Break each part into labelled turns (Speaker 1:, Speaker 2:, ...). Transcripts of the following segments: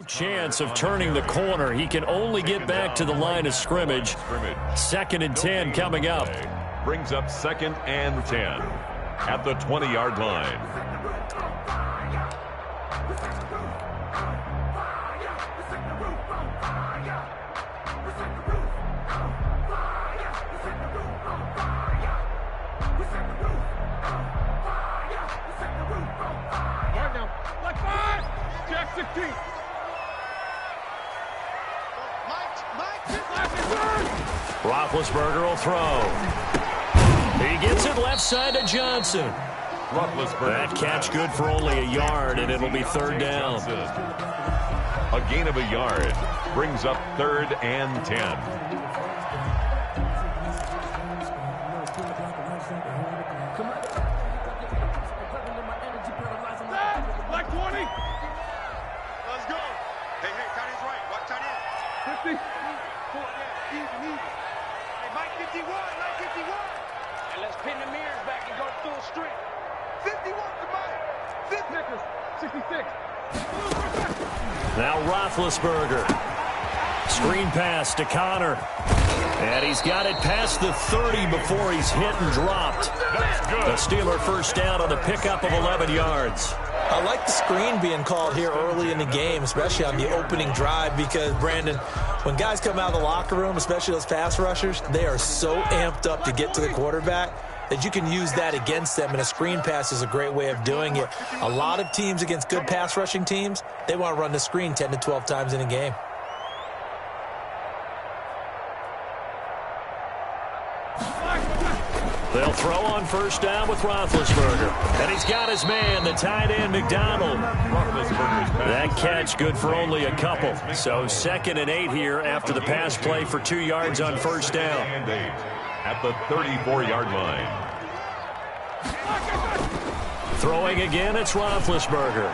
Speaker 1: Chance of turning the corner. He can only get back to the line of scrimmage. 2nd and 10 coming up.
Speaker 2: Brings up 2nd and 10 at the 20-yard line.
Speaker 3: Jack 16.
Speaker 1: Roethlisberger will throw. He gets it left side to Johnson. That catch good for only a yard, and it'll be 3rd down.
Speaker 2: A gain of a yard brings up 3rd and 10.
Speaker 3: Like 20. Let's go. Hey, tight end's right. Watch tight end. 50. Easy. Hey, Mike 51. And let's pin the mirrors back and go full strength. 51 to Mike. 66.
Speaker 1: Now Roethlisberger. Screen pass to Connor. And he's got it past the 30 before he's hit and dropped. The Steeler first down on the pickup of 11 yards.
Speaker 4: I like the screen being called here early in the game, especially on the opening drive, because, Brandon, when guys come out of the locker room, especially those pass rushers, they are so amped up to get to the quarterback that you can use that against them, and a screen pass is a great way of doing it. A lot of teams against good pass rushing teams, they want to run the screen 10 to 12 times in a game.
Speaker 1: They'll throw on first down with Roethlisberger. And he's got his man, the tight end, McDonald. That catch good for only a couple. So 2nd and 8 here after the pass play for 2 yards on first down.
Speaker 2: At the 34-yard line.
Speaker 1: Throwing again, it's Roethlisberger.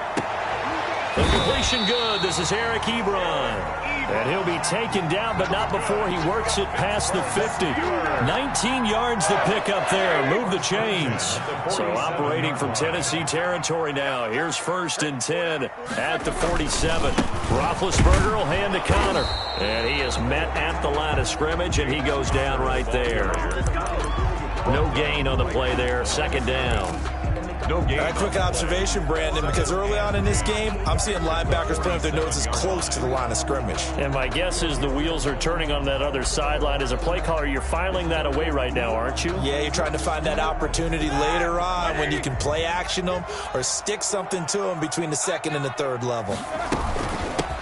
Speaker 1: The completion good. This is Eric Ebron. And he'll be taken down, but not before he works it past the 50. 19 yards to pick up there. Move the chains. So operating from Tennessee territory now. Here's 1st and 10 at the 47. Roethlisberger will hand to Connor. And he is met at the line of scrimmage, and he goes down right there. No gain on the play there. 2nd down.
Speaker 4: A quick observation, Brandon, because early on in this game, I'm seeing linebackers playing with their noses close to the line of scrimmage.
Speaker 1: And my guess is the wheels are turning on that other sideline. As a play caller, you're filing that away right now, aren't you?
Speaker 4: Yeah, you're trying to find that opportunity later on when you can play action them or stick something to them between the 2nd and the 3rd level.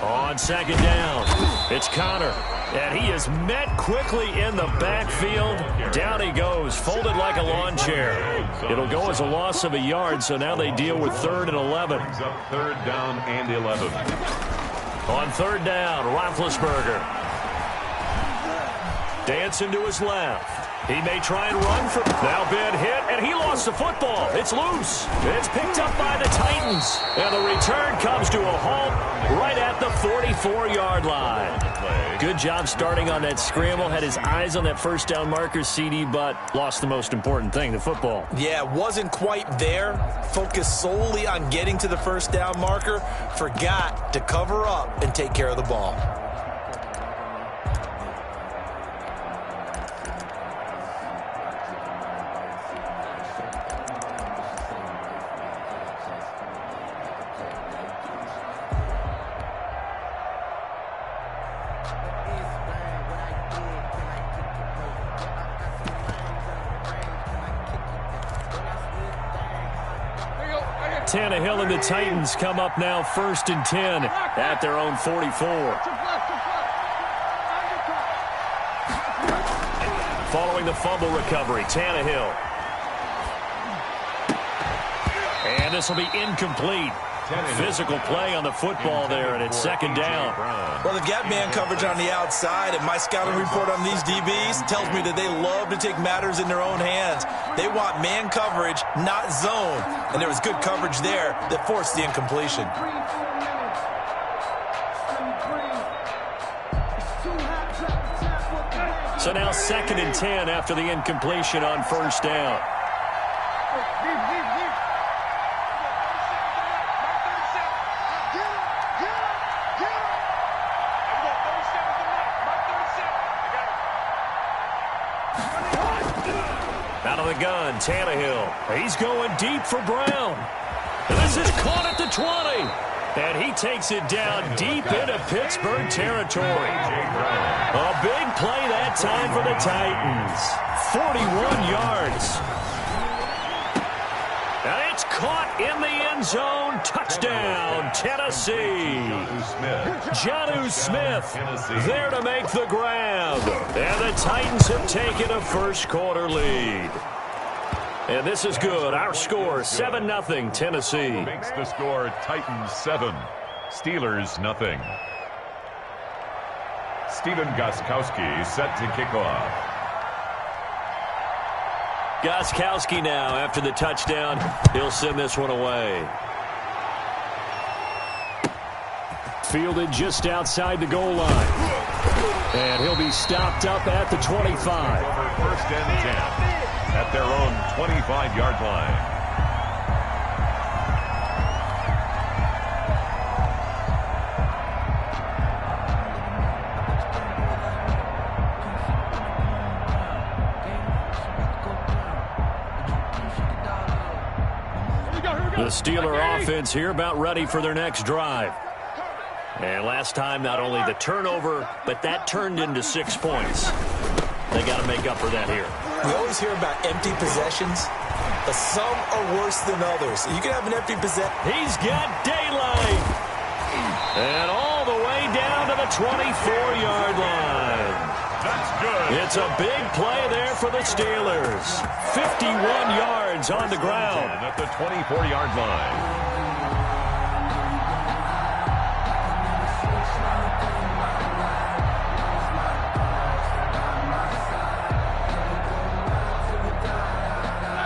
Speaker 1: On 2nd down, it's Connor. And he is met quickly in the backfield. Down he goes, folded like a lawn chair. It'll go as a loss of a yard, so now they deal with 3rd and 11.
Speaker 2: 3rd down and 11.
Speaker 1: On 3rd down, Roethlisberger. Dancing to his left. He may try and run for... Now been hit, and he lost the football. It's loose. It's picked up by the Titans. And the return comes to a halt right at the 44-yard line. Good job starting on that scramble. Had his eyes on that first down marker, CD, but lost the most important thing, the football.
Speaker 4: Yeah, wasn't quite there. Focused solely on getting to the first down marker. Forgot to cover up and take care of the ball.
Speaker 1: Tannehill and the Titans come up now 1st and 10 at their own 44. Following the fumble recovery, Tannehill. And this will be incomplete. Physical play on the football there, and it's 2nd down.
Speaker 4: Well, they've got man coverage on the outside, and my scouting report on these DBs tells me that they love to take matters in their own hands. They want man coverage, not zone. And there was good coverage there that forced the incompletion.
Speaker 1: So now 2nd and 10 after the incompletion on first down. Out of the gun, Tannehill. He's going deep for Brown. And this is caught at the 20. And he takes it down deep into Pittsburgh territory. A big play that time for the Titans. 41 yards. And it's caught in the end zone. Touchdown, Tennessee. Jonnu Smith there to make the grab. And the Titans have taken a first-quarter lead. And this is good. Our score, 7-0, Tennessee.
Speaker 2: Makes the score Titans 7, Steelers 0. Stephen Gostkowski set to kick off.
Speaker 1: Gostkowski now after the touchdown. He'll send this one away. Fielded just outside the goal line. And he'll be stopped up at the 25.
Speaker 2: Over first and 10. At their own 25-yard line.
Speaker 1: The Steeler offense here about ready for their next drive. And last time, not only the turnover, but that turned into 6 points. They got to make up for that here.
Speaker 4: We always hear about empty possessions, but some are worse than others. You can have an empty possession.
Speaker 1: He's got daylight. And all the way down to the 24-yard line.
Speaker 2: That's good.
Speaker 1: It's a big play there for the Steelers. 51 yards on the ground.
Speaker 2: At the 24-yard line.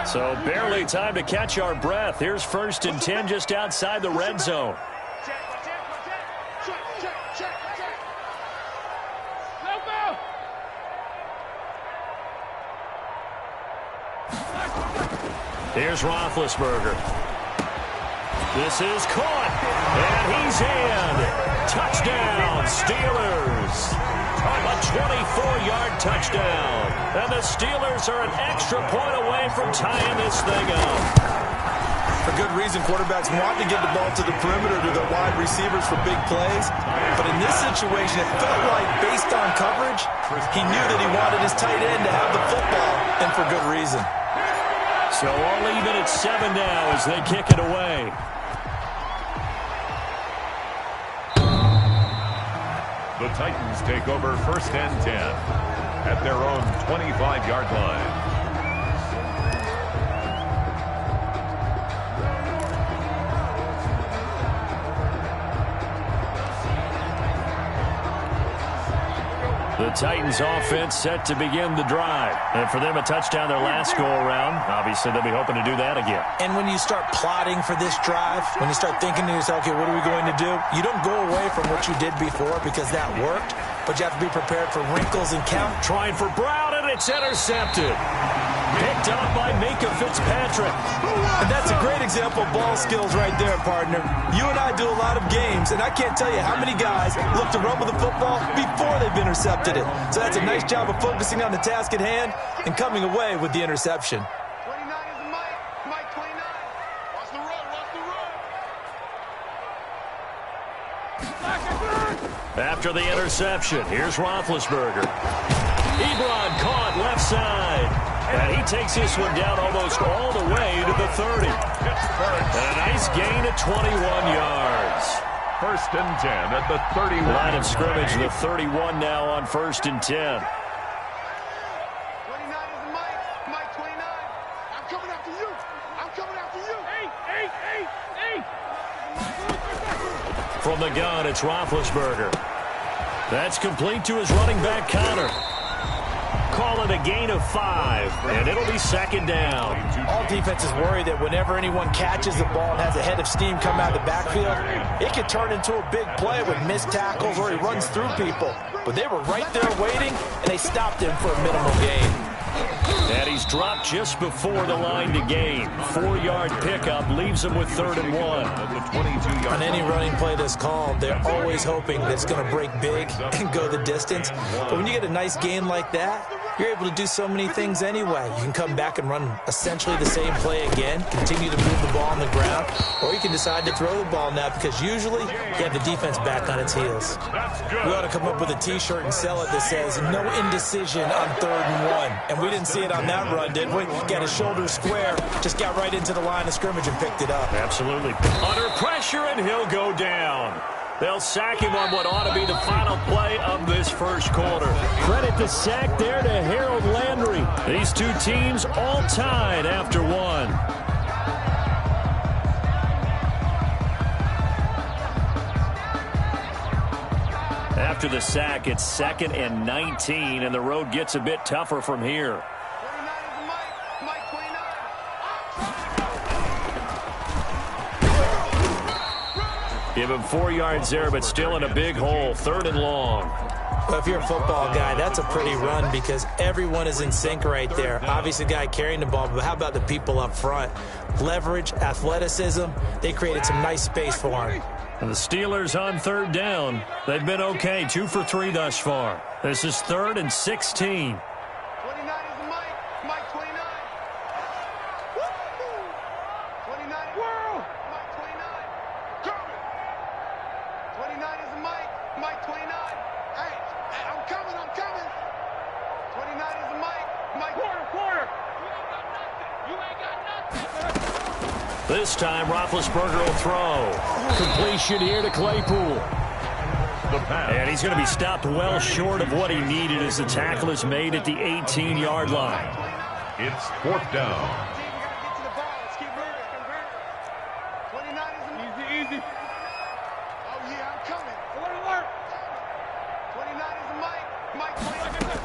Speaker 1: So barely time to catch our breath. Here's 1st and 10 just outside the red zone. Here's Roethlisberger. This is caught, and he's in. Touchdown, Steelers. A 24-yard touchdown. And the Steelers are an extra point away from tying this thing up.
Speaker 4: For good reason, quarterbacks want to get the ball to the perimeter to their wide receivers for big plays. But in this situation, it felt like, based on coverage, he knew that he wanted his tight end to have the football, and for good reason.
Speaker 1: So all even at 7 now as they kick it away.
Speaker 2: The Titans take over 1st and 10 at their own 25-yard line.
Speaker 1: The Titans offense set to begin the drive. And for them, a touchdown their last go-around. Obviously, they'll be hoping to do that again.
Speaker 4: And when you start plotting for this drive, when you start thinking to yourself, okay, what are we going to do? You don't go away from what you did before because that worked, but you have to be prepared for wrinkles and count.
Speaker 1: Trying for Brown, and it's intercepted. Picked up by Minka Fitzpatrick.
Speaker 4: And that's a great example of ball skills right there, partner. You and I do a lot of games, and I can't tell you how many guys look to run with the football before they've intercepted it. So that's a nice job of focusing on the task at hand and coming away with the interception.
Speaker 3: 29 is the Mike. Mike 29. Watch the run. Watch the run.
Speaker 1: After the interception, here's Roethlisberger. Ebron caught left side. And he takes this one down almost all the way to the 30. And a nice gain of 21 yards.
Speaker 2: 1st and 10 at the 31.
Speaker 1: Line of scrimmage, the 31 now on 1st and 10.
Speaker 3: 29 is the Mike. Mike 29. I'm coming after you. I'm coming after you. Hey.
Speaker 1: From the gun, it's Roethlisberger. That's complete to his running back, Connor. Call it a gain of 5, and it'll be 2nd down.
Speaker 4: All defenses worry that whenever anyone catches the ball and has a head of steam come out of the backfield, it could turn into a big play with missed tackles or he runs through people. But they were right there waiting, and they stopped him for a minimal gain.
Speaker 1: And he's dropped just before the line to gain. 4-yard pickup leaves him with 3rd and 1.
Speaker 4: On any running play that's called, they're always hoping that it's going to break big and go the distance. But when you get a nice gain like that, you're able to do so many things anyway. You can come back and run essentially the same play again, continue to move the ball on the ground, or you can decide to throw the ball now because usually you have the defense back on its heels. We ought to come up with a T-shirt and sell it that says, no indecision on 3rd and 1. And we didn't see it on that run, did we? Got his shoulder square, just got right into the line of scrimmage and picked it up.
Speaker 1: Absolutely. Under pressure, and he'll go down. They'll sack him on what ought to be the final play of this first quarter. Credit the sack there to Harold Landry. These two teams all tied after one. After the sack, it's 2nd and 19, and the road gets a bit tougher from here. Give him 4 yards there, but still in a big hole. 3rd and long.
Speaker 4: Well, if you're a football guy, that's a pretty run because everyone is in sync right there. Obviously, the guy carrying the ball, but how about the people up front? Leverage, athleticism, they created some nice space for him.
Speaker 1: And the Steelers on 3rd down. They've been okay, 2 for 3 thus far. This is 3rd and 16.
Speaker 3: 29 is Mike. Mike 29. Woo! 29 world. Mike 29. Coming. 29 is Mike. Mike 29. Hey, I'm coming. 29 is Mike. Mike. Quarter. You ain't got nothing.
Speaker 1: This time, Roethlisberger will throw. Completion here to Claypool. And he's going to be stopped well short of what he needed as the tackle is made at the 18-yard line.
Speaker 2: It's 4th down.
Speaker 3: Easy. Oh, yeah, I'm coming. Alert. 29 is Mike 29.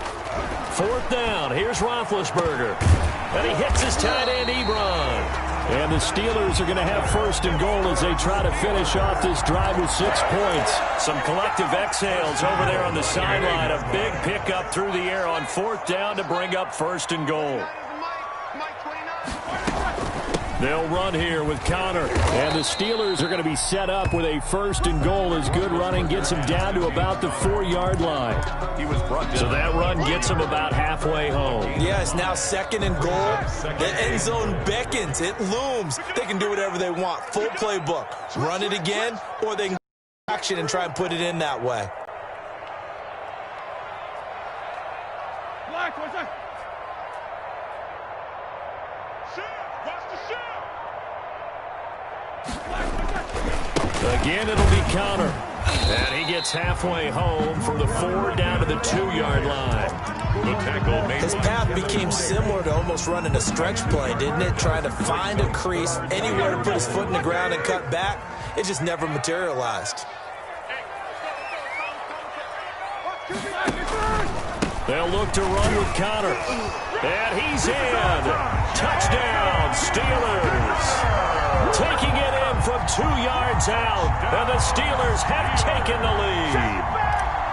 Speaker 1: 4th down. Here's Roethlisberger. And he hits his tight end, Ebron. And the Steelers are going to have 1st and goal as they try to finish off this drive with 6 points. Some collective exhales over there on the sideline. A big pickup through the air on 4th down to bring up 1st and goal. They'll run here with Connor. And the Steelers are going to be set up with a 1st and goal as good running gets them down to about the 4-yard line.
Speaker 2: He was brought down.
Speaker 1: So that run gets them about halfway home.
Speaker 4: Yeah, it's now 2nd and goal. The end zone beckons. It looms. They can do whatever they want. Full playbook. Run it again, or they can action and try and put it in that way.
Speaker 3: Watch that.
Speaker 1: Again, it'll be Connor. And he gets halfway home from the 4 down to the 2-yard line.
Speaker 2: The tackle made.
Speaker 4: His path became similar to almost running a stretch play, didn't it? Trying to find a crease, anywhere to put his foot in the ground and cut back. It just never materialized.
Speaker 1: They'll look to run with Connor. And he's in. Touchdown, Steelers. Taking it in from 2 yards out. And the Steelers have taken the lead.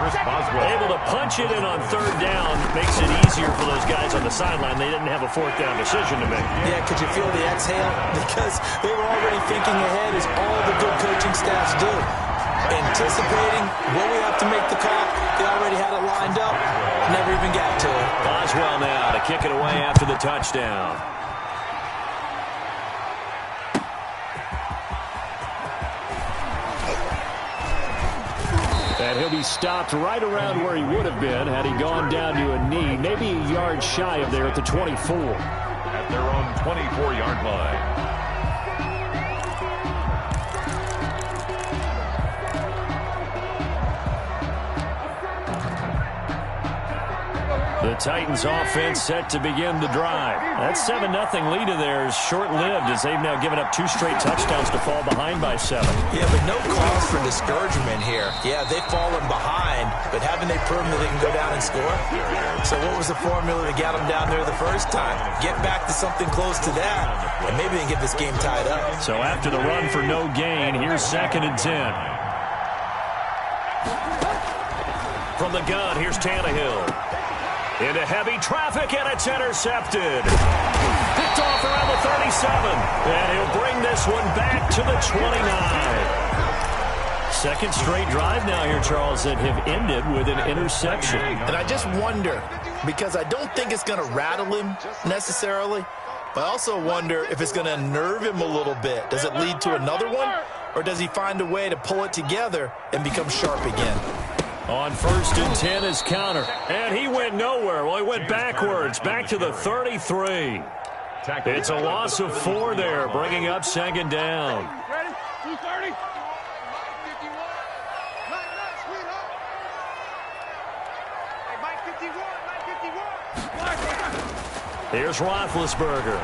Speaker 2: Chris Boswell.
Speaker 1: Able to punch it in on 3rd down. Makes it easier for those guys on the sideline. They didn't have a 4th down decision to make.
Speaker 4: Yeah, could you feel the exhale? Because they were already thinking ahead as all the good coaching staffs do. Anticipating, will we have to make the call? They already had it lined up. Never even got to it.
Speaker 1: Boswell now to kick it away after the touchdown. And he'll be stopped right around where he would have been had he gone down to a knee, maybe a yard shy of there at the 24.
Speaker 2: At their own 24-yard line.
Speaker 1: The Titans offense set to begin the drive. That 7-0 lead of theirs short-lived as they've now given up 2 straight touchdowns to fall behind by 7.
Speaker 4: Yeah, but no cause for discouragement here. Yeah, they've fallen behind, but haven't they proven that they can go down and score? So what was the formula that got them down there the first time? Get back to something close to that, and maybe they can get this game tied up.
Speaker 1: So after the run for no gain, here's 2nd and 10. From the gun, here's Tannehill. Into heavy traffic, and it's intercepted. Picked off around the 37. And he'll bring this one back to the 29. Second straight drive now here, Charles, that have ended with an interception.
Speaker 4: And I just wonder, because I don't think it's going to rattle him necessarily, but I also wonder if it's going to unnerve him a little bit. Does it lead to another one, or does he find a way to pull it together and become sharp again?
Speaker 1: On 1st and 10 is counter. And he went nowhere. Well, he went backwards, back to the 33. It's a loss of 4 there, bringing up 2nd down.
Speaker 3: Ready? 230. Hey, Mike 51.
Speaker 1: Here's Roethlisberger.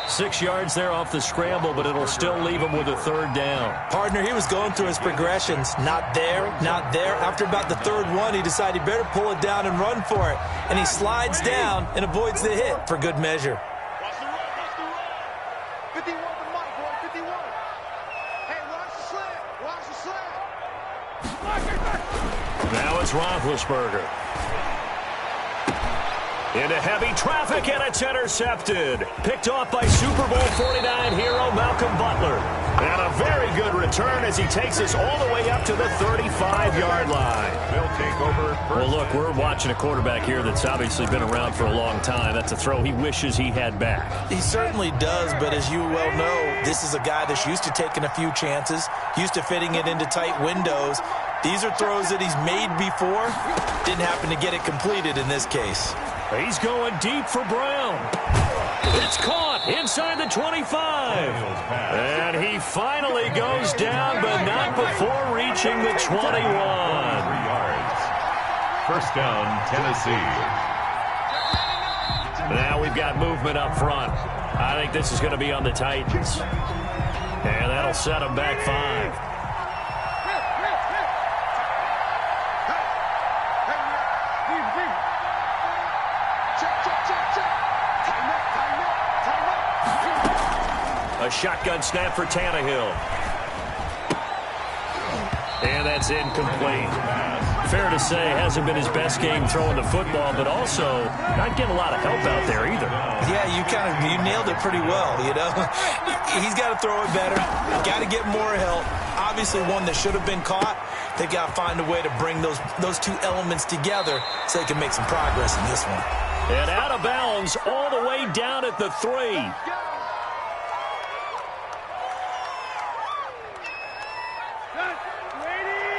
Speaker 1: 6 yards there off the scramble, but it'll still leave him with a 3rd down.
Speaker 4: Partner, he was going through his progressions. Not there, not there. After about the 3rd one, he decided he better pull it down and run for it. And he slides down and avoids the hit for good measure.
Speaker 3: Watch the run, watch the run. 51 to Mike, boy, 51. Hey, watch the slant. Watch the slant.
Speaker 1: Now it's Roethlisberger. Into heavy traffic, and it's intercepted. Picked off by Super Bowl 49 hero Malcolm Butler. And a very good return as he takes us all the way up to the 35-yard line.
Speaker 2: They'll take over.
Speaker 1: Well, look, we're watching a quarterback here that's obviously been around for a long time. That's a throw he wishes he had back.
Speaker 4: He certainly does, but as you well know, this is a guy that's used to taking a few chances, used to fitting it into tight windows. These are throws that he's made before. Didn't happen to get it completed in this case.
Speaker 1: He's going deep for Brown. It's caught inside the 25. And he finally goes down, but not before reaching the 21.
Speaker 2: 3 yards. First down, Tennessee.
Speaker 1: Now we've got movement up front. I think this is going to be on the Titans. And that'll set them back 5. A shotgun snap for Tannehill. And that's incomplete. Fair to say, hasn't been his best game throwing the football, but also not getting a lot of help out there either.
Speaker 4: Yeah, you nailed it pretty well, you know. He's got to throw it better. Got to get more help. Obviously one that should have been caught. They've got to find a way to bring those two elements together so they can make some progress in this one.
Speaker 1: And out of bounds all the way down at the 3.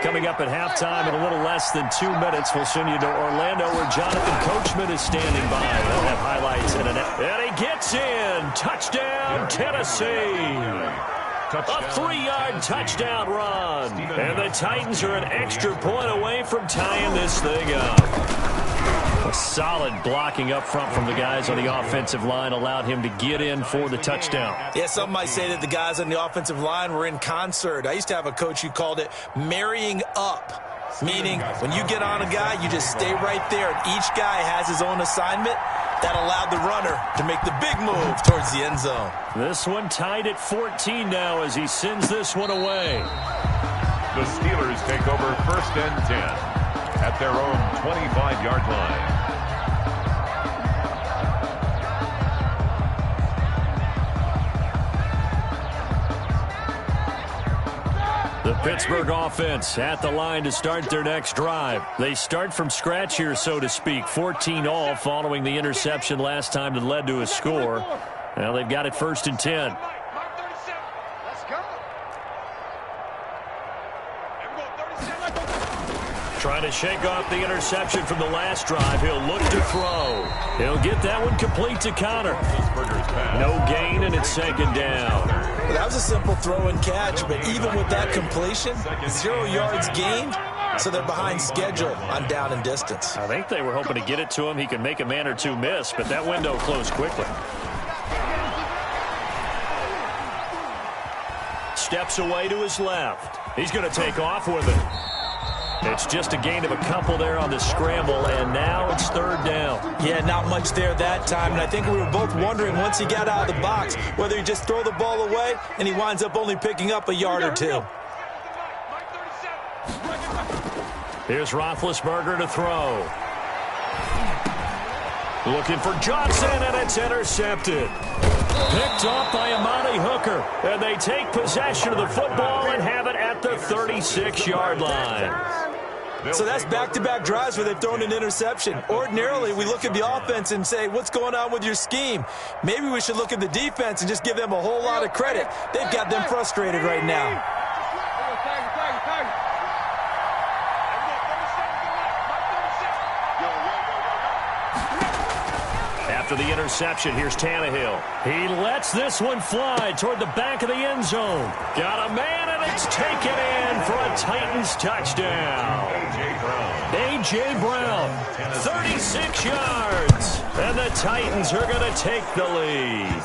Speaker 1: Coming up at halftime in a little less than 2 minutes, we'll send you to Orlando where Jonathan Coachman is standing by. We'll have highlights in a minute. And he gets in. Touchdown, Tennessee. A 3-yard touchdown run. And the Titans are an extra point away from tying this thing up. A solid blocking up front from the guys on the offensive line allowed him to get in for the touchdown.
Speaker 4: Yeah, some might say that the guys on the offensive line were in concert. I used to have a coach who called it marrying up, meaning when you get on a guy, you just stay right there, and each guy has his own assignment. That allowed the runner to make the big move towards the end zone.
Speaker 1: This one tied at 14 now as he sends this one away.
Speaker 2: The Steelers take over 1st and 10 at their own 25-yard line.
Speaker 1: The Pittsburgh offense at the line to start their next drive. They start from scratch here, so to speak. 14-all following the interception last time that led to a score. Now they've got it 1st and 10. Trying to shake off the interception from the last drive. He'll look to throw. He'll get that one complete to counter. No gain, and it's 2nd down.
Speaker 4: Well, that was a simple throw and catch, but even with that completion, 0 yards gained, so they're behind schedule on down and distance.
Speaker 1: I think they were hoping to get it to him. He could make a man or two miss, but that window closed quickly. Steps away to his left. He's going to take off with it. It's just a gain of a couple there on the scramble, and now it's 3rd down.
Speaker 4: Yeah, not much there that time, and I think we were both wondering once he got out of the box whether he'd just throw the ball away, and he winds up only picking up a yard or 2.
Speaker 1: Here's Roethlisberger to throw. Looking for Johnson, and it's intercepted. Picked off by Amani Hooker. And they take possession of the football and have it at the 36-yard line.
Speaker 4: So that's back-to-back drives where they've thrown an interception. Ordinarily, we look at the offense and say, what's going on with your scheme? Maybe we should look at the defense and just give them a whole lot of credit. They've got them frustrated right now.
Speaker 1: After the interception, here's Tannehill. He lets this one fly toward the back of the end zone. Got a man, and it's taken in for a Titans touchdown. A.J. Brown, 36 yards. And the Titans are going to take the lead.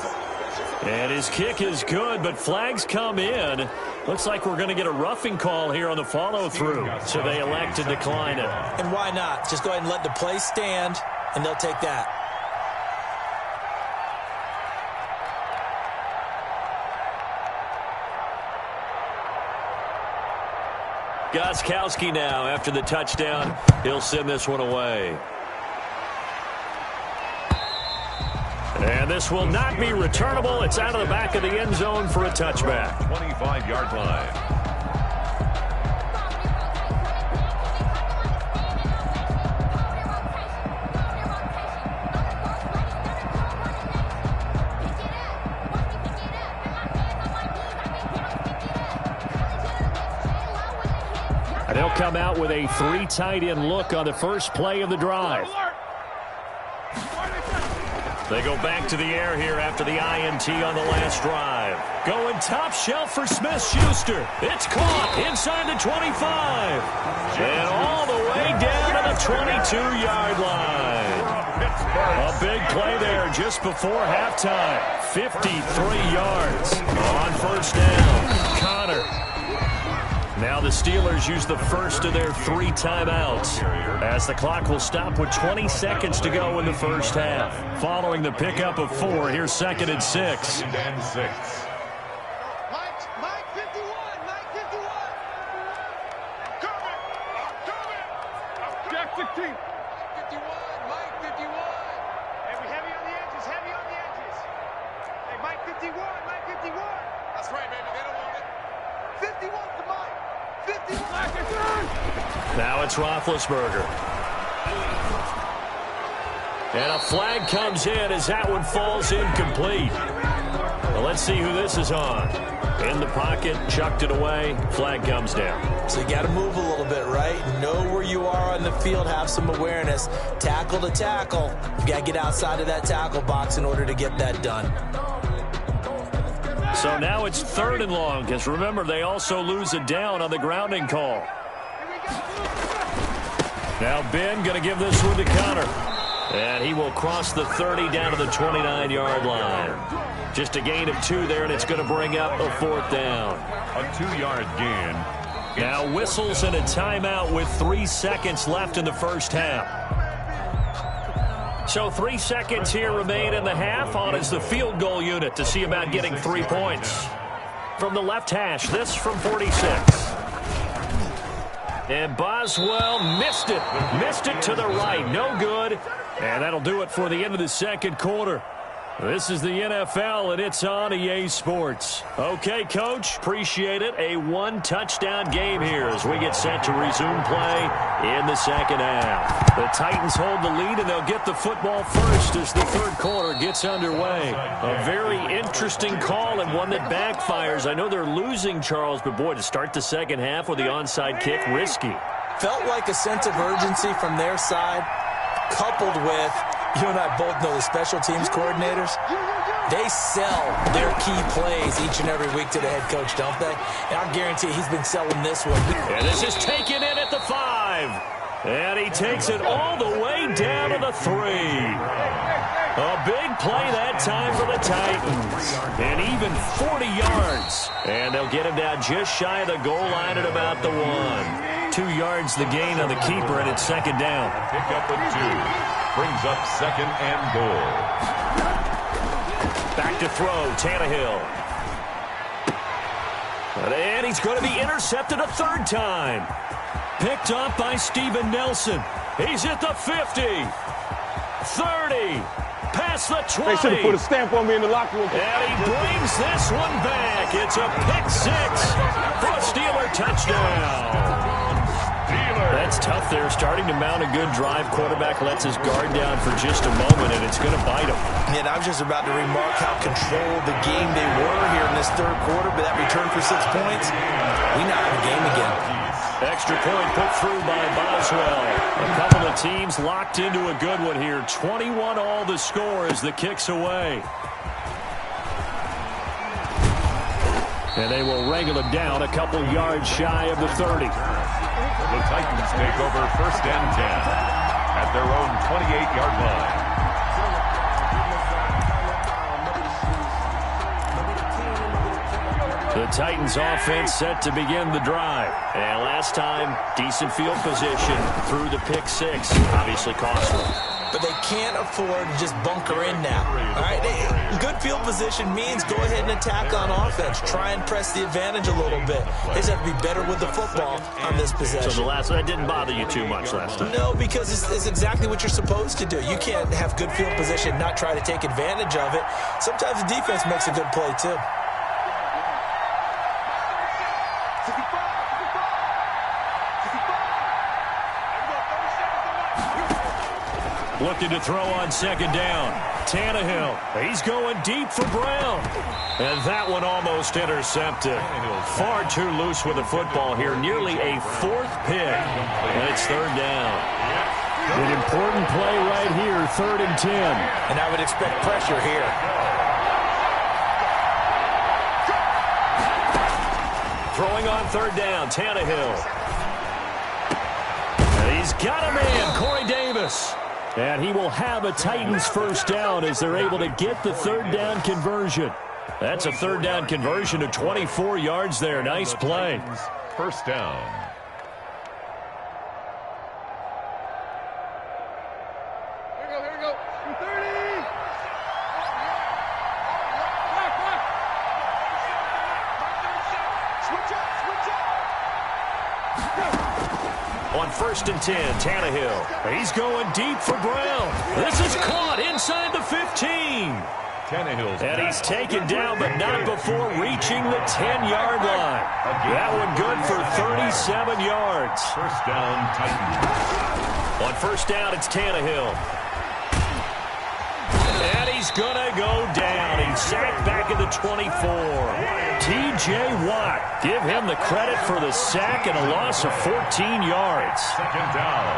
Speaker 1: And his kick is good, but flags come in. Looks like we're going to get a roughing call here on the follow-through. So they elect to decline it.
Speaker 4: And why not? Just go ahead and let the play stand, and they'll take that.
Speaker 1: Gostkowski now after the touchdown. He'll send this one away. And this will not be returnable. It's out of the back of the end zone for a touchback.
Speaker 2: 25-yard line.
Speaker 1: They'll come out with a 3 tight end look on the first play of the drive. They go back to the air here after the INT on the last drive. Going top shelf for Smith-Schuster. It's caught inside the 25. And all the way down to the 22-yard line. A big play there just before halftime. 53 yards on first down. Connor. Now the Steelers use the first of their 3 timeouts as the clock will stop with 20 seconds to go in the first half. Following the pickup of 4, here's 2nd and 6.
Speaker 3: Mike 51, Mike 51. I'm coming. Jack 16. 51, Mike 51. Hey, we heavy on the edges, heavy on the edges. Hey, Mike 51, Mike 51. That's right, baby, they don't want it. 51 to Mike. 51.
Speaker 1: Now it's Roethlisberger. And a flag comes in as that one falls incomplete. Well, let's see who this is on. In the pocket, chucked it away, flag comes down.
Speaker 4: So you got to move a little bit, right? Know where you are on the field, have some awareness. Tackle to tackle. You got to get outside of that tackle box in order to get that done.
Speaker 1: So now it's 3rd and long, because remember, they also lose it down on the grounding call. Now Ben going to give this one to Connor. And he will cross the 30 down to the 29-yard line. Just a gain of 2 there, and it's going to bring up a 4th down.
Speaker 2: A 2-yard gain.
Speaker 1: Now whistles and a timeout with 3 seconds left in the first half. So 3 seconds here remain in the half. On is the field goal unit to see about getting 3 points. From the left hash, this from 46. And Boswell missed it. Missed it to the right. No good. And that'll do it for the end of the second quarter. This is the NFL, and it's on EA Sports. Okay, Coach, appreciate it. A 1-touchdown game here as we get set to resume play in the second half. The Titans hold the lead, and they'll get the football first as the third quarter gets underway. A very interesting call and one that backfires. I know they're losing, Charles, but, boy, to start the second half with the onside kick, risky.
Speaker 4: Felt like a sense of urgency from their side, coupled with, you and I both know the special teams coordinators, they sell their key plays each and every week to the head coach, don't they? And I guarantee he's been selling this one.
Speaker 1: And this is taken in at the 5. And he takes it all the way down to the 3. A big play that time for the Titans. And even 40 yards. And they'll get him down just shy of the goal line at about the 1. 2 yards the gain on the keeper, and it's second down.
Speaker 2: Pick up with 2. Brings up 2nd and goal.
Speaker 1: Back to throw, Tannehill. And he's going to be intercepted a 3rd time. Picked off by Steven Nelson. He's at the 50. 30. Past the 20.
Speaker 3: They should have put a stamp on me in the locker room.
Speaker 1: And he brings this one back. It's a pick six for a Steeler touchdown. That's tough there. Starting to mount a good drive. Quarterback lets his guard down for just a moment, and it's going to bite him.
Speaker 4: And I was just about to remark how controlled the game they were here in this third quarter, but that return for 6 points, we now have a game again.
Speaker 1: Extra point put through by Boswell. A couple of teams locked into a good one here. 21 all the score as the kick's away. And they will wrangle it down a couple yards shy of the 30.
Speaker 2: The Titans take over 1st and 10 at their own 28-yard line.
Speaker 1: The Titans offense set to begin the drive. And last time, decent field position through the pick six. Obviously costly.
Speaker 4: But they can't afford to just bunker in now. All right, good field position means go ahead and attack on offense. Try and press the advantage a little bit. They just have to be better with the football on this possession.
Speaker 1: So that didn't bother you too much last time?
Speaker 4: No, because it's exactly what you're supposed to do. You can't have good field position, not try to take advantage of it. Sometimes the defense makes a good play too.
Speaker 1: Looking to throw on 2nd down. Tannehill. He's going deep for Brown. And that one almost intercepted. Far too loose with the football here. Nearly a 4th pick. And it's 3rd down. An important play right here. 3rd and 10.
Speaker 4: And I would expect pressure here.
Speaker 1: Throwing on 3rd down. Tannehill. And he's got a man. Corey Davis. And he will have a Titans 1st down as they're able to get the 3rd down conversion. That's a 3rd down conversion of 24 yards there. Nice play.
Speaker 2: 1st down.
Speaker 3: Here we go. 30. Switch up.
Speaker 1: On 1st and 10, Tannehill. He's going deep for Brown. This is caught inside the 15.
Speaker 2: Tannehill's
Speaker 1: And he's taken down, but not before reaching the 10-yard line. That one good for 37 yards.
Speaker 2: 1st down, Titans.
Speaker 1: On 1st down, it's Tannehill. And he's going to go down. He's sacked back at the 24. T.J. Watt, give him the credit for the sack and a loss of 14 yards.
Speaker 2: 2nd down.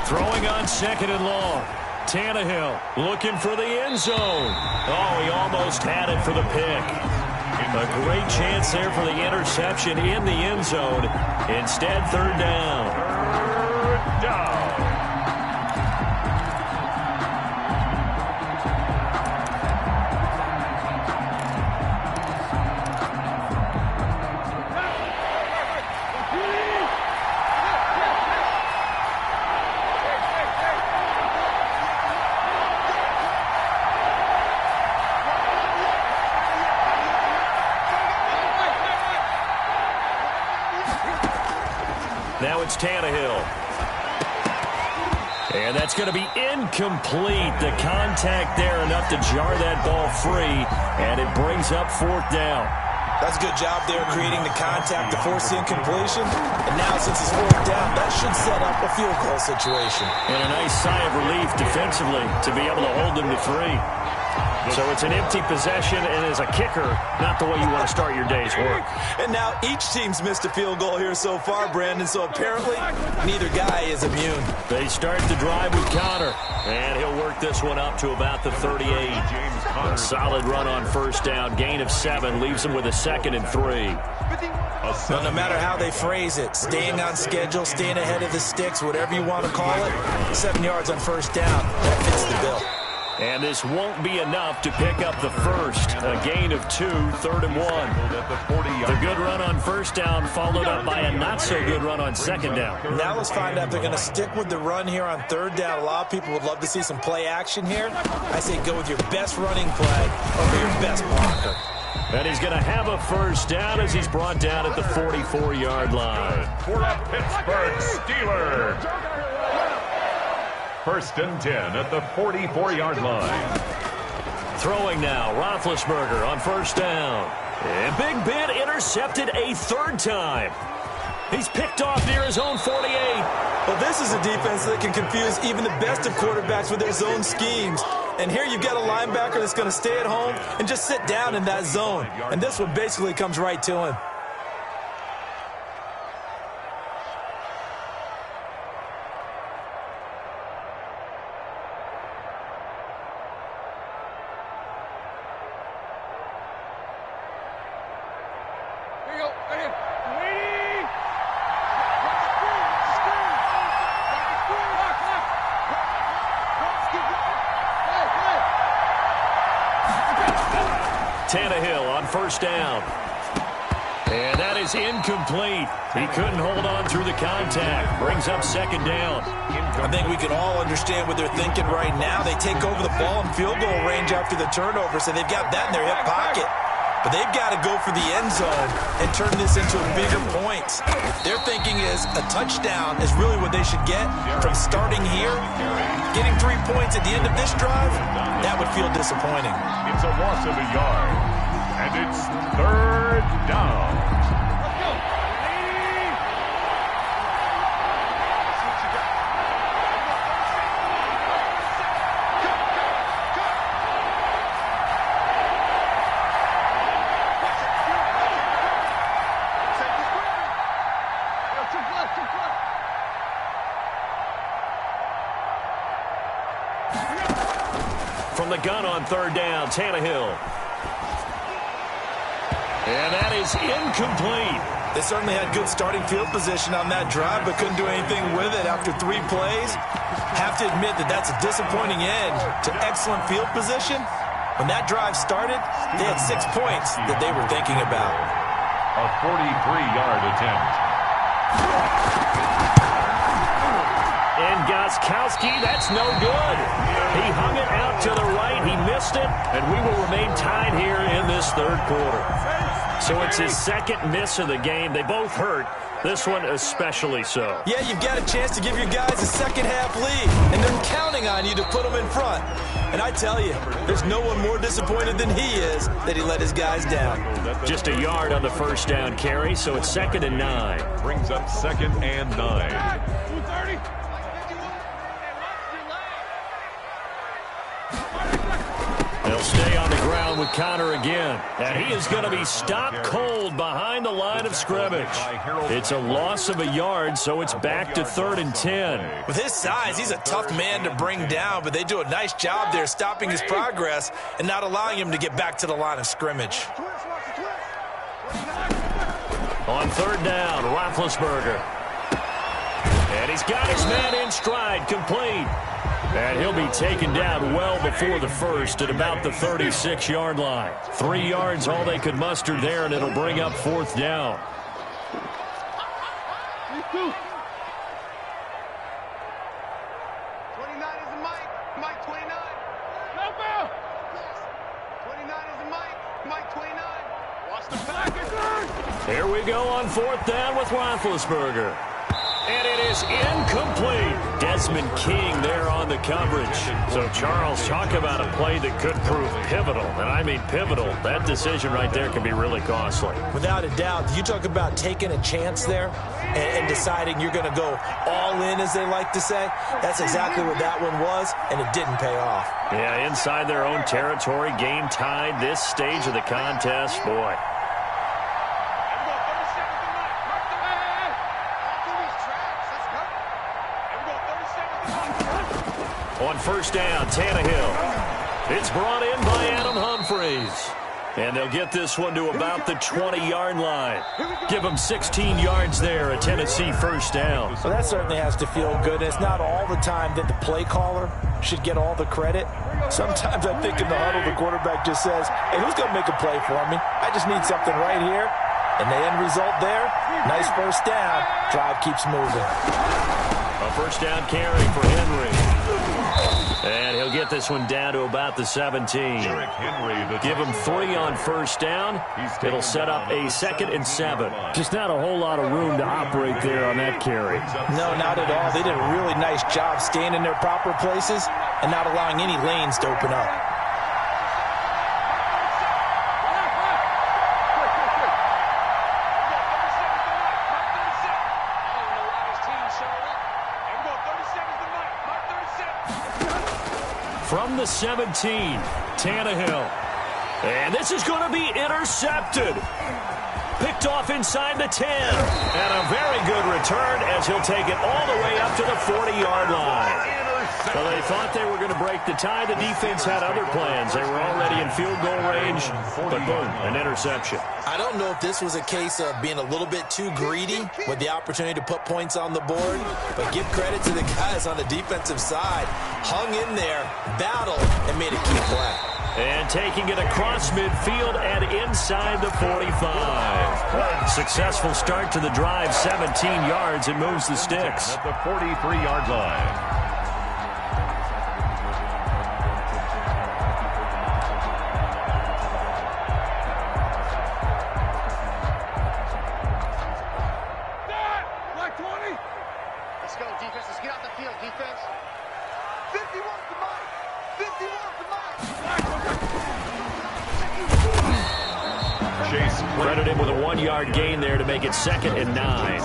Speaker 1: Throwing on 2nd and long. Tannehill looking for the end zone. Oh, he almost had it for the pick. A great chance there for the interception in the end zone. Instead, 3rd down.
Speaker 2: 3rd down.
Speaker 1: Now it's Tannehill. And that's going to be incomplete. The contact there enough to jar that ball free. And it brings up 4th down.
Speaker 4: That's a good job there creating the contact to force the incompletion. And now since it's 4th down, that should set up a field goal situation.
Speaker 1: And a nice sigh of relief defensively to be able to hold them to 3. So it's an empty possession, and as a kicker, not the way you want to start your day's work.
Speaker 4: And now each team's missed a field goal here so far, Brandon, so apparently neither guy is immune.
Speaker 1: They start the drive with Connor, and he'll work this one up to about the 38. A solid run on 1st down, gain of 7, leaves him with a 2nd and 3.
Speaker 4: Well, no matter how they phrase it, staying on schedule, staying ahead of the sticks, whatever you want to call it, 7 yards on 1st down, that fits the bill.
Speaker 1: And this won't be enough to pick up the 1st. A gain of 2, 3rd and 1. The good run on 1st down followed up by a not-so-good run on 2nd down.
Speaker 4: Now let's find out if they're going to stick with the run here on 3rd down. A lot of people would love to see some play action here. I say go with your best running play over your best blocker.
Speaker 1: And he's going to have a 1st down as he's brought down at the 44-yard line.
Speaker 2: For the Pittsburgh Steelers. First and 10 at the 44-yard line.
Speaker 1: Throwing now, Roethlisberger on first down. And Big Ben intercepted a third time. He's picked off near his own 48.
Speaker 4: Well, this is a defense that can confuse even the best of quarterbacks with their zone schemes. And here you've got a linebacker that's going to stay at home and just sit down in that zone. And this one basically comes right to him.
Speaker 1: Tannehill on first down. And that is incomplete. He couldn't hold on through the contact. Brings up second down.
Speaker 4: I think we can all understand what they're thinking right now. They take over the ball in field goal range after the turnover, so they've got that in their hip pocket. But they've got to go for the end zone and turn this into a bigger point. Their thinking is a touchdown is really what they should get from starting here. Getting 3 points at the end of this drive, that would feel disappointing.
Speaker 2: It's a loss of a yard, and it's third down.
Speaker 1: From the gun on third down, Tannehill. And that is incomplete.
Speaker 4: They certainly had good starting field position on that drive, but couldn't do anything with it after 3 plays. Have to admit that that's a disappointing end to excellent field position. When that drive started, they had 6 points that they were thinking about.
Speaker 2: A 43-yard attempt.
Speaker 1: And Gostkowski, that's no good. He hung it out to the right. He missed it, and we will remain tied here in this third quarter. So it's his second miss of the game. They both hurt. This one especially so.
Speaker 4: Yeah, you've got a chance to give your guys a second-half lead, and they're counting on you to put them in front. And I tell you, there's no one more disappointed than he is that he let his guys down.
Speaker 1: Just a yard on the first down carry, so it's 2nd and 9.
Speaker 2: Brings up 2nd and 9.
Speaker 1: They'll stay on the ground with Connor again. And he is going to be stopped cold behind the line of scrimmage. It's a loss of a yard, so it's back to 3rd and 10.
Speaker 4: With his size, he's a tough man to bring down, but they do a nice job there stopping his progress and not allowing him to get back to the line of scrimmage.
Speaker 1: On 3rd down, Roethlisberger. And he's got his man in stride, complete. And he'll be taken down well before the first at about the 36-yard line. 3 yards, all they could muster there, and it'll bring up 4th down. Here we go on 4th down with Roethlisberger. And it is incomplete. Desmond King there on the coverage. So, Charles, talk about a play that could prove pivotal. And I mean pivotal. That decision right there can be really costly.
Speaker 4: Without a doubt. You talk about taking a chance there and deciding you're going to go all in, as they like to say. That's exactly what that one was, and it didn't pay off.
Speaker 1: Yeah, inside their own territory, game tied. This stage of the contest, boy. On 1st down, Tannehill. It's brought in by Adam Humphries. And they'll get this one to about the 20-yard line. Give them 16 yards there, a Tennessee 1st down.
Speaker 4: Well, that certainly has to feel good. It's not all the time that the play caller should get all the credit. Sometimes I think in the huddle, the quarterback just says, hey, who's going to make a play for me? I just need something right here. And the end result there, nice 1st down. Drive keeps moving.
Speaker 1: A 1st down carry for Henry. And he'll get this one down to about the 17. Give him 3 on first down. It'll set up a 2nd and 7.
Speaker 5: Just not a whole lot of room to operate there on that carry.
Speaker 4: No, not at all. They did a really nice job staying in their proper places and not allowing any lanes to open up.
Speaker 1: From the 17, Tannehill. And this is going to be intercepted. Picked off inside the 10. And a very good return as he'll take it all the way up to the 40-yard line. So they thought they were going to break the tie. The defense had other plans. They were already in field goal range, but boom, an interception.
Speaker 4: I don't know if this was a case of being a little bit too greedy with the opportunity to put points on the board, but give credit to the guys on the defensive side. Hung in there, battled, and made a key play.
Speaker 1: And taking it across midfield and inside the 45. Successful start to the drive, 17 yards, and moves the sticks.
Speaker 2: At the 43-yard line.
Speaker 1: Credit him with a 1-yard gain there to make it 2nd and 9.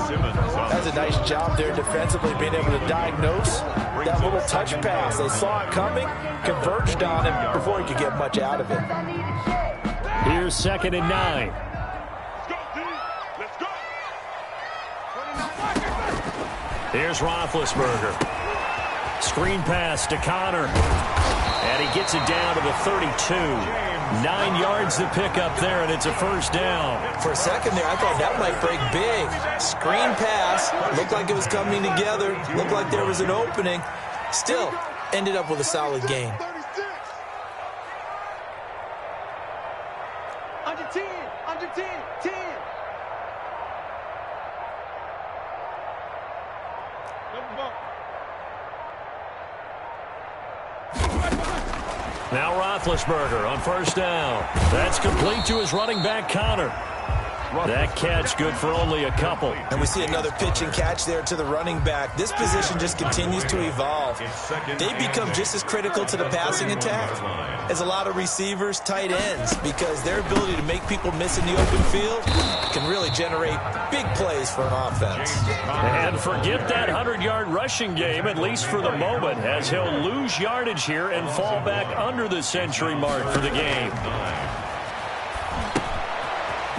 Speaker 4: That's a nice job there defensively, being able to diagnose that little touch pass. They saw it coming, converged on him before he could get much out of it.
Speaker 1: Here's 2nd and 9.
Speaker 3: Let's go.
Speaker 1: Here's Roethlisberger. Screen pass to Connor. And he gets it down to the 32. 9 yards to pick up there, and it's a first down.
Speaker 4: For a second there, I thought that might break big. Screen pass. Looked like it was coming together. Looked like there was an opening. Still, ended up with a solid gain.
Speaker 3: Under 10, under 10, 10.
Speaker 1: Now Roethlisberger on first down. That's complete to his running back, Connor. That catch good for only a couple.
Speaker 4: And we see another pitch and catch there to the running back. This position just continues to evolve. They become just as critical to the passing attack as a lot of receivers, tight ends, because their ability to make people miss in the open field can really generate big plays for an offense.
Speaker 1: And forget that 100-yard rushing game, at least for the moment, as he'll lose yardage here and fall back under the century mark for the game.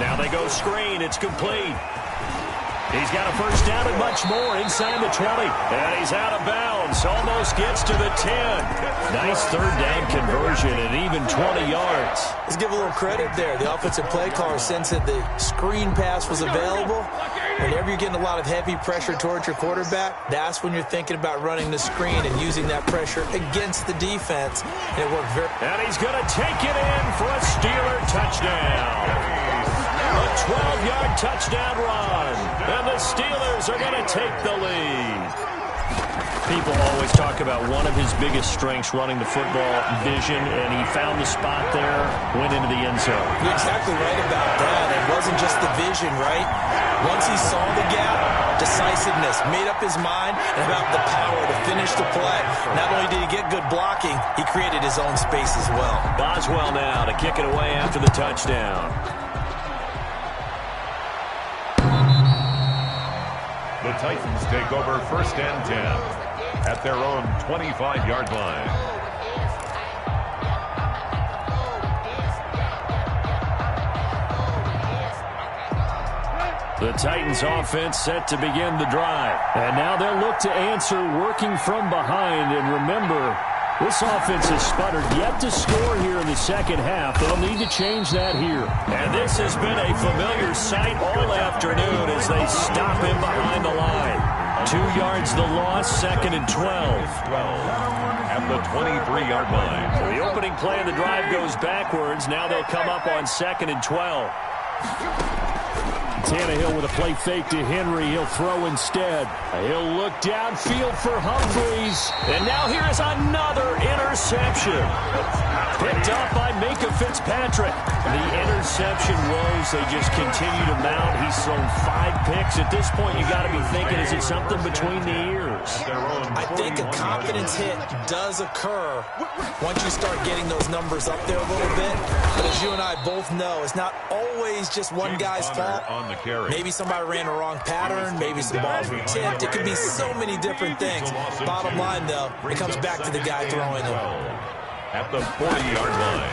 Speaker 1: Now they go screen. It's complete. He's got a first down and much more inside the 20. And he's out of bounds. Almost gets to the 10. Nice third down conversion and even 20 yards.
Speaker 4: Let's give a little credit there. The offensive play caller sensed that the screen pass was available. Whenever you're getting a lot of heavy pressure towards your quarterback, that's when you're thinking about running the screen and using that pressure against the defense. And it worked very well.
Speaker 1: And he's going to take it in for a Steeler touchdown. A 12-yard touchdown run. And the Steelers are going to take the lead. People always talk about one of his biggest strengths running the football, vision, and he found the spot there, went into the end zone.
Speaker 4: You're exactly right about that. It wasn't just the vision, right? Once he saw the gap, decisiveness, made up his mind, and about the power to finish the play. Not only did he get good blocking, he created his own space as well.
Speaker 1: Boswell now to kick it away after the touchdown.
Speaker 2: The Titans take over 1st and 10 at their own 25-yard line.
Speaker 1: The Titans offense set to begin the drive. And now they'll look to answer working from behind. And remember, this offense has sputtered yet to score here in the second half. They'll need to change that here. And this has been a familiar sight all afternoon as they stop him behind the line. 2 yards the loss, 2nd and 12.
Speaker 2: At the 23-yard line.
Speaker 1: So the opening play of the drive goes backwards. Now they'll come up on 2nd and 12.
Speaker 5: Tannehill with a play fake to Henry. He'll throw instead.
Speaker 1: He'll look downfield for Humphries. And now here is another interception. Picked up by Minka Fitzpatrick. The interception woes, they just continue to mount. He's thrown 5 picks. At this point, you got to be thinking, is it something between the ears?
Speaker 4: I think a confidence hit does occur once you start getting those numbers up there a little bit. But as you and I both know, it's not always just one guy's fault. Maybe somebody ran a wrong pattern. Maybe some balls were tipped. It could be so many different things. Bottom line, though, it comes back to the guy throwing them.
Speaker 2: At the 40-yard line.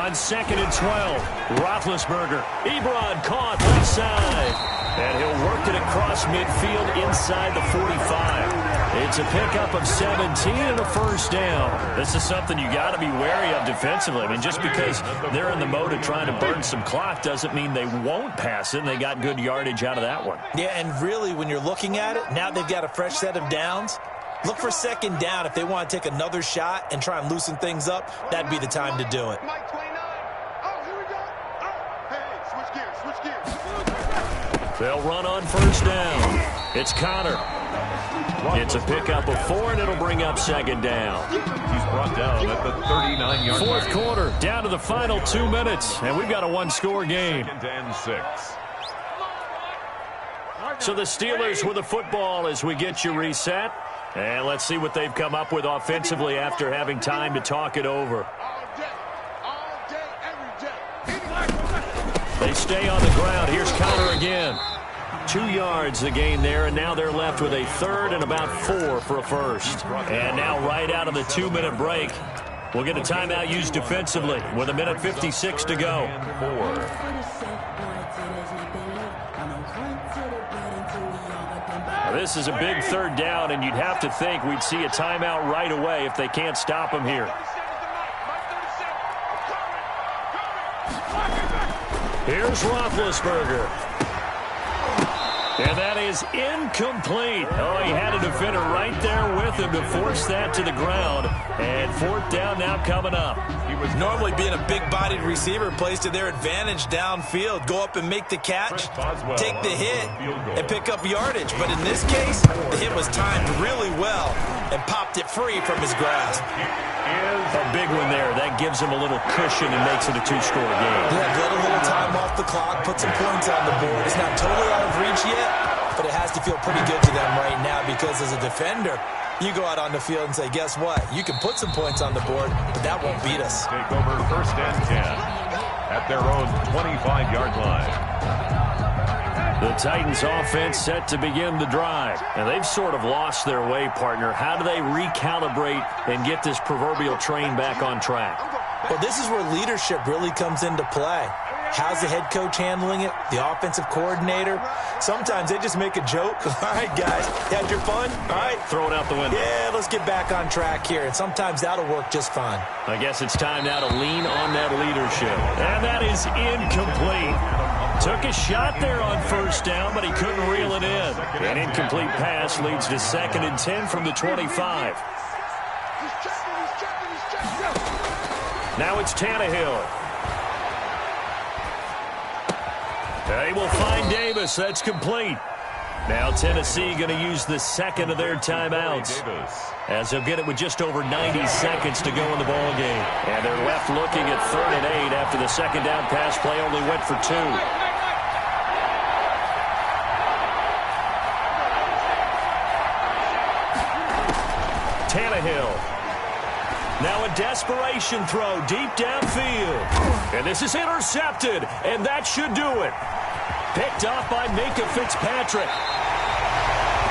Speaker 1: On 2nd and 12, Roethlisberger. Ebron caught left side. And he'll work it across midfield inside the 45. It's a pickup of 17 and a first down. This is something you got to be wary of defensively. I mean, just because they're in the mode of trying to burn some clock doesn't mean they won't pass it. And they got good yardage out of that one.
Speaker 4: Yeah, and really, when you're looking at it, now they've got a fresh set of downs. Look for 2nd down. If they want to take another shot and try and loosen things up, that'd be the time to do it.
Speaker 1: They'll run on first down. It's Connor. It's a pickup of 4, and it'll bring up 2nd down.
Speaker 2: He's brought down at the 39-yard line.
Speaker 1: Fourth quarter, down to the final 2 minutes, and we've got a 1-score game.
Speaker 2: 2nd and 6.
Speaker 1: So the Steelers with the football as we get you reset. And let's see what they've come up with offensively after having time to talk it over. They stay on the ground. Here's Connor again. 2 yards the gain there, and now they're left with a 3rd and about 4 for a first. And now right out of the 2-minute break, we'll get a timeout used defensively with 1:56 to go. This is a big 3rd down, and you'd have to think we'd see a timeout right away if they can't stop him here. Here's Roethlisberger. And that is incomplete. Oh, he had a defender right there with him to force that to the ground. And 4th down now coming up.
Speaker 4: He was normally being a big-bodied receiver plays to their advantage downfield. Go up and make the catch, take the hit, and pick up yardage. But in this case, the hit was timed really well and popped it free from his grasp.
Speaker 1: A big one there. That gives him a little cushion and makes it a 2-score game.
Speaker 4: Yeah, get a little time off the clock, put some points on the board. It's not totally out of reach yet, but it has to feel pretty good to them right now because as a defender, you go out on the field and say, guess what? You can put some points on the board, but that won't beat us.
Speaker 2: Take over 1st and 10 at their own 25-yard line.
Speaker 1: The Titans offense set to begin the drive. And they've sort of lost their way, partner. How do they recalibrate and get this proverbial train back on track?
Speaker 4: Well, this is where leadership really comes into play. How's the head coach handling it? The offensive coordinator? Sometimes they just make a joke. All right, guys, you had your fun? All right.
Speaker 1: Throw it out the window.
Speaker 4: Yeah, let's get back on track here. And sometimes that'll work just fine.
Speaker 1: I guess it's time now to lean on that leadership. And that is incomplete. Took a shot there on 1st down, but he couldn't reel it in. An incomplete pass leads to 2nd and 10 from the 25. Now it's Tannehill. They will find Davis. That's complete. Now Tennessee going to use the 2nd of their timeouts, as they'll get it with just over 90 seconds to go in the ball game. And they're left looking at 3rd and 8 after the 2nd down pass play only went for 2. Tannehill. Now a desperation throw deep downfield. And this is intercepted, and that should do it. Picked off by Minka Fitzpatrick.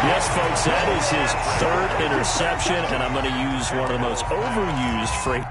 Speaker 1: Yes, folks, that is his 3rd interception, and I'm going to use one of the most overused phrases